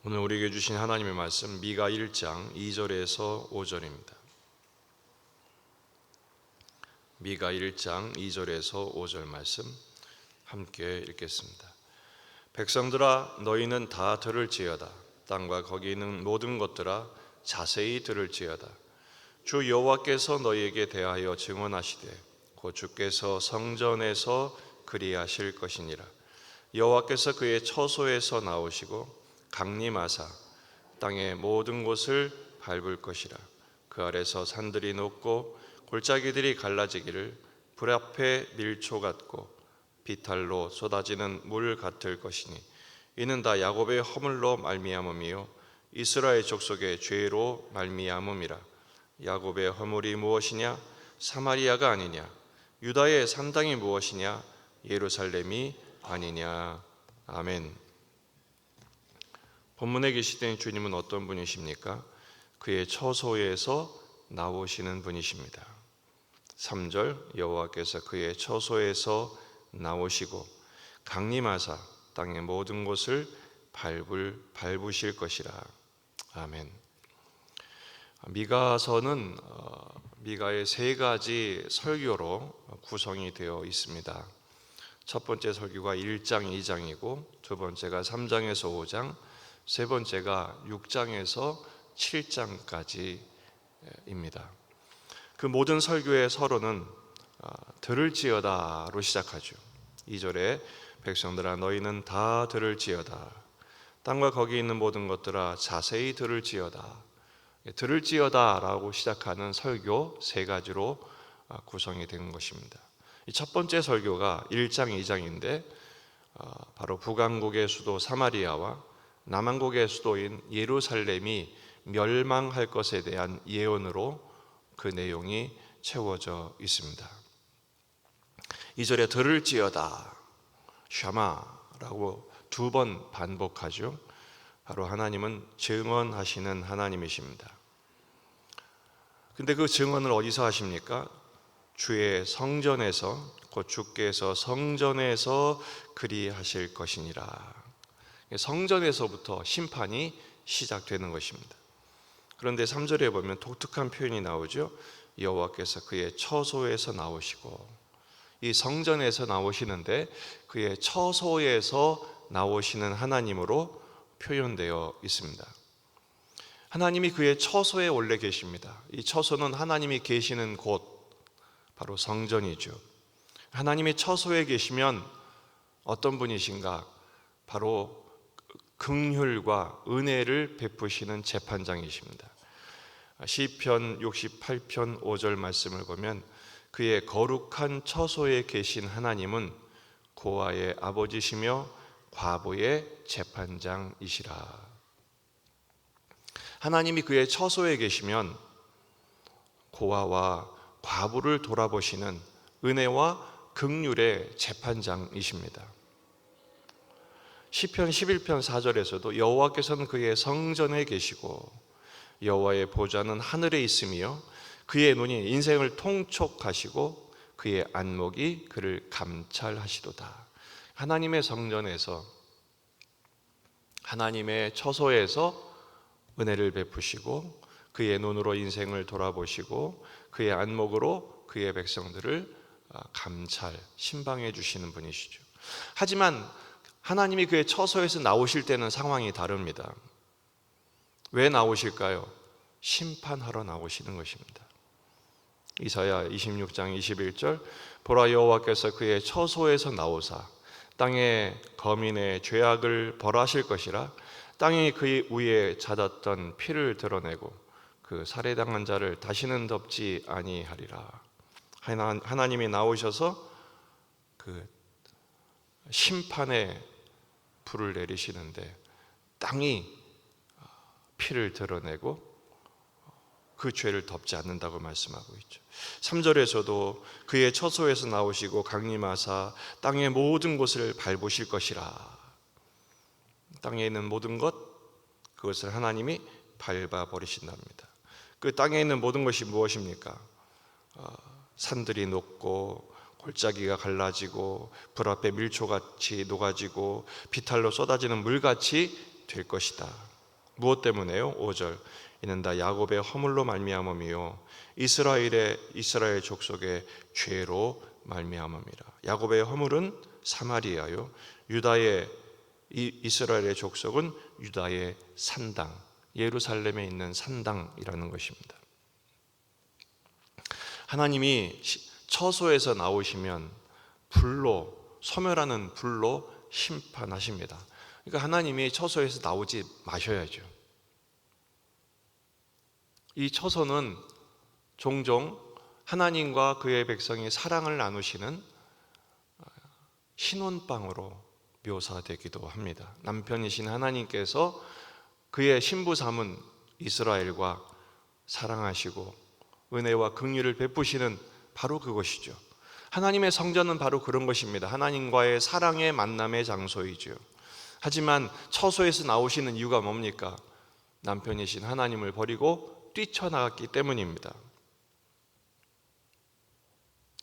오늘 우리에게 주신 하나님의 말씀 미가 1장 2절에서 5절입니다. 미가 1장 2절에서 5절 말씀 함께 읽겠습니다. 백성들아 너희는 다 들을지어다. 땅과 거기 있는 모든 것들아 자세히 들을지어다. 주 여호와께서 너희에게 대하여 증언하시되 곧 주께서 성전에서 그리하실 것이니라. 여호와께서 그의 처소에서 나오시고 강림하사 땅의 모든 곳을 밟을 것이라. 그 아래서 산들이 녹고 골짜기들이 갈라지기를 불 앞에 밀초 같고 비탈로 쏟아지는 물 같을 것이니 이는 다 야곱의 허물로 말미암음이요 이스라엘 족속의 죄로 말미암음이라. 야곱의 허물이 무엇이냐? 사마리아가 아니냐? 유다의 산당이 무엇이냐? 예루살렘이 아니냐? 아멘. 본문에 계시된 주님은 어떤 분이십니까? 그의 처소에서 나오시는 분이십니다. 3절 여호와께서 그의 처소에서 나오시고 강림하사 땅의 모든 곳을 밟으실 것이라. 아멘. 미가서는 미가의 세 가지 설교로 구성이 되어 있습니다. 첫 번째 설교가 1장, 2장이고 두 번째가 3장에서 5장, 세 번째가 6장에서 7장까지입니다. 그 모든 설교의 서론은 들을지어다로 시작하죠. 2절에 백성들아 너희는 다 들을지어다. 땅과 거기 있는 모든 것들아 자세히 들을지어다. 들을지어다라고 시작하는 설교 세 가지로 구성이 된 것입니다. 첫 번째 설교가 1장, 2장인데 바로 북왕국의 수도 사마리아와 남왕국의 수도인 예루살렘이 멸망할 것에 대한 예언으로 그 내용이 채워져 있습니다. 2절에 들을지어다 샤마라고 두 번 반복하죠. 바로 하나님은 증언하시는 하나님이십니다. 근데 그 증언을 어디서 하십니까? 주의 성전에서, 곧 주께서 성전에서 그리하실 것이니라. 성전에서부터 심판이 시작되는 것입니다. 그런데 3절에 보면 독특한 표현이 나오죠. 여호와께서 그의 처소에서 나오시고, 이 성전에서 나오시는데 그의 처소에서 나오시는 하나님으로 표현되어 있습니다. 하나님이 그의 처소에 원래 계십니다. 이 처소는 하나님이 계시는 곳, 바로 성전이죠. 하나님이 처소에 계시면 어떤 분이신가? 바로 긍휼과 은혜를 베푸시는 재판장이십니다. 시편 68편 5절 말씀을 보면 그의 거룩한 처소에 계신 하나님은 고아의 아버지시며 과부의 재판장이시라. 하나님이 그의 처소에 계시면 고아와 과부를 돌아보시는 은혜와 긍휼의 재판장이십니다. 시편 11편 4절에서도 여호와께서는 그의 성전에 계시고 여호와의 보좌는 하늘에 있으며 그의 눈이 인생을 통촉하시고 그의 안목이 그를 감찰하시도다. 하나님의 성전에서, 하나님의 처소에서 은혜를 베푸시고 그의 눈으로 인생을 돌아보시고 그의 안목으로 그의 백성들을 감찰, 신방해 주시는 분이시죠. 하지만 하나님이 그의 처소에서 나오실 때는 상황이 다릅니다. 왜 나오실까요? 심판하러 나오시는 것입니다. 이사야 26장 21절 보라 여호와께서 그의 처소에서 나오사 땅의 거민의 죄악을 벌하실 것이라. 땅이 그의 위에 잦았던 피를 드러내고 그 살해당한 자를 다시는 덮지 아니하리라. 하나님이 나오셔서 그 심판의 불을 내리시는데 땅이 피를 드러내고 그 죄를 덮지 않는다고 말씀하고 있죠. 3절에서도 그의 처소에서 나오시고 강림하사 땅의 모든 곳을 밟으실 것이라. 땅에 있는 모든 것, 그것을 하나님이 밟아버리신답니다. 그 땅에 있는 모든 것이 무엇입니까? 산들이 녹고 골짜기가 갈라지고 불 앞에 밀초같이 녹아지고 비탈로 쏟아지는 물같이 될 것이다. 무엇 때문에요? 5절. 이는 다 야곱의 허물로 말미암음이요 이스라엘 족속의 죄로 말미암음이라. 야곱의 허물은 사마리아요, 이스라엘의 족속은 유다의 산당, 예루살렘에 있는 산당이라는 것입니다. 하나님이 처소에서 나오시면 소멸하는 불로 심판하십니다. 그러니까 하나님이 처소에서 나오지 마셔야죠. 이 처소는 종종 하나님과 그의 백성이 사랑을 나누시는 신혼방으로 묘사되기도 합니다. 남편이신 하나님께서 그의 신부 삼은 이스라엘과 사랑하시고 은혜와 긍휼을 베푸시는 바로 그것이죠. 하나님의 성전은 바로 그런 것입니다. 하나님과의 사랑의 만남의 장소이죠. 하지만 처소에서 나오시는 이유가 뭡니까? 남편이신 하나님을 버리고 뛰쳐나갔기 때문입니다.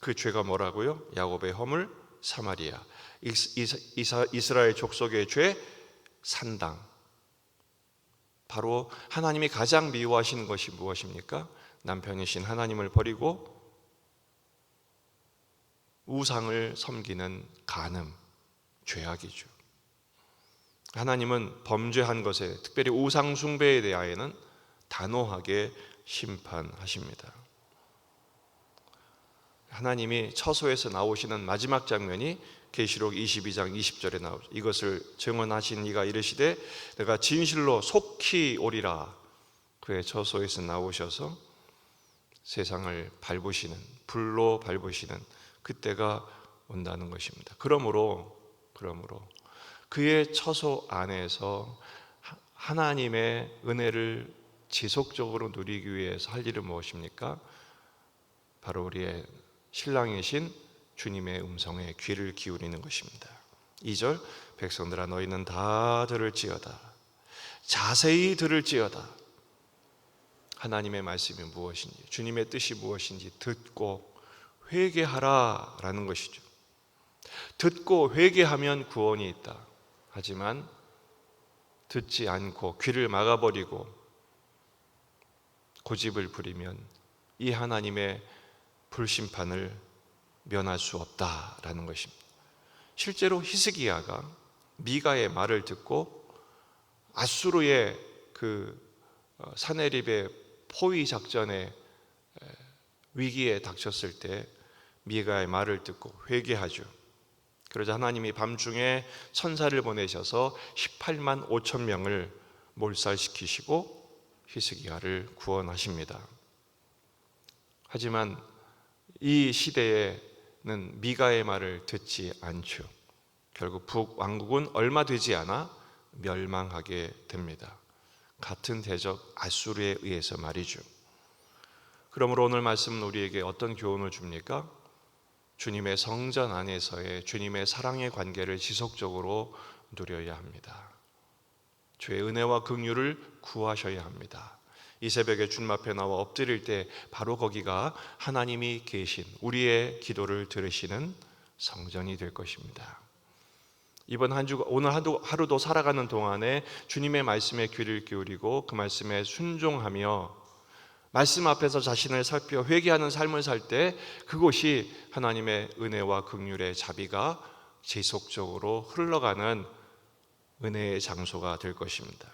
그 죄가 뭐라고요? 야곱의 허물, 사마리아, 이스라엘 족속의 죄, 산당. 바로 하나님이 가장 미워하시는 것이 무엇입니까? 남편이신 하나님을 버리고 우상을 섬기는 간음, 죄악이죠. 하나님은 범죄한 것에, 특별히 우상 숭배에 대하여는 단호하게 심판하십니다. 하나님이 처소에서 나오시는 마지막 장면이 계시록 22장 20절에 나오죠. 이것을 증언하신 이가 이르시되 내가 진실로 속히 오리라. 그의 처소에서 나오셔서 세상을 밟으시는, 불로 밟으시는 그때가 온다는 것입니다. 그러므로 그의 처소 안에서 하나님의 은혜를 지속적으로 누리기 위해서 할 일은 무엇입니까? 바로 우리의 신랑이신 주님의 음성에 귀를 기울이는 것입니다. 2절, 백성들아 너희는 다 들을지어다, 자세히 들을지어다. 하나님의 말씀이 무엇인지, 주님의 뜻이 무엇인지 듣고 회개하라 라는 것이죠. 듣고 회개하면 구원이 있다. 하지만 듣지 않고 귀를 막아버리고 고집을 부리면 이 하나님의 불심판을 면할 수 없다라는 것입니다. 실제로 히스기야가 미가의 말을 듣고 아수르의 그 사네립의 포위 작전의 위기에 닥쳤을 때 미가의 말을 듣고 회개하죠. 그러자 하나님이 밤중에 천사를 보내셔서 18만 5천 명을 몰살시키시고 히스기야를 구원하십니다. 하지만 이 시대에는 미가의 말을 듣지 않죠. 결국 북왕국은 얼마 되지 않아 멸망하게 됩니다. 같은 대적 아수르에 의해서 말이죠. 그러므로 오늘 말씀은 우리에게 어떤 교훈을 줍니까? 주님의 성전 안에서의 주님의 사랑의 관계를 지속적으로 누려야 합니다. 주의 은혜와 긍휼을 구하셔야 합니다. 이 새벽에 주님 앞에 나와 엎드릴 때 바로 거기가 하나님이 계신 우리의 기도를 들으시는 성전이 될 것입니다. 이번 한 주, 오늘 하루도 살아가는 동안에 주님의 말씀에 귀를 기울이고 그 말씀에 순종하며 말씀 앞에서 자신을 살펴 회개하는 삶을 살 때 그곳이 하나님의 은혜와 긍휼의 자비가 지속적으로 흘러가는 은혜의 장소가 될 것입니다.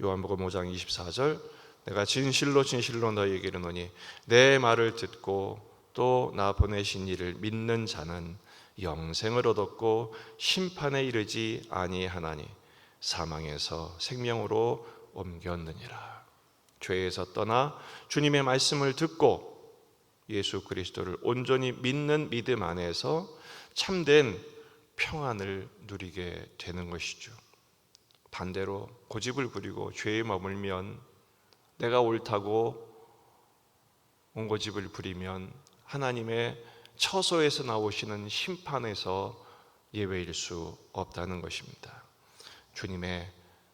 요한복음 5장 24절, 내가 진실로 너희에게 이르노니 내 말을 듣고 또 나 보내신 이를 믿는 자는 영생을 얻었고 심판에 이르지 아니하나니 사망에서 생명으로 옮겼느니라. 죄에서 떠나 주님의 말씀을 듣고 예수 그리스도를 온전히 믿는 믿음 안에서 참된 평안을 누리게 되는 것이죠. 반대로 고집을 부리고 죄에 머물면, 내가 옳다고 온고집을 부리면 하나님의 처소에서 나오시는 심판에서 예외일 수 없다는 것입니다. 주님의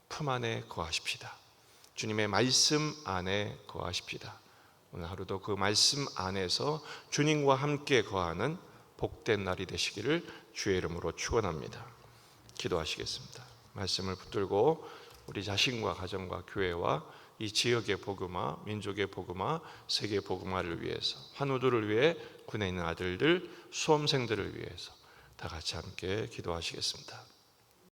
품 안에 거하십시다. 주님의 말씀 안에 거하십시다. 오늘 하루도 그 말씀 안에서 주님과 함께 거하는 복된 날이 되시기를 주의 이름으로 축원합니다. 기도하시겠습니다. 말씀을 붙들고 우리 자신과 가정과 교회와 이 지역의 복음화, 민족의 복음화, 세계 복음화를 위해서, 환우들을 위해, 군에 있는 아들들, 수험생들을 위해서 다 같이 함께 기도하시겠습니다.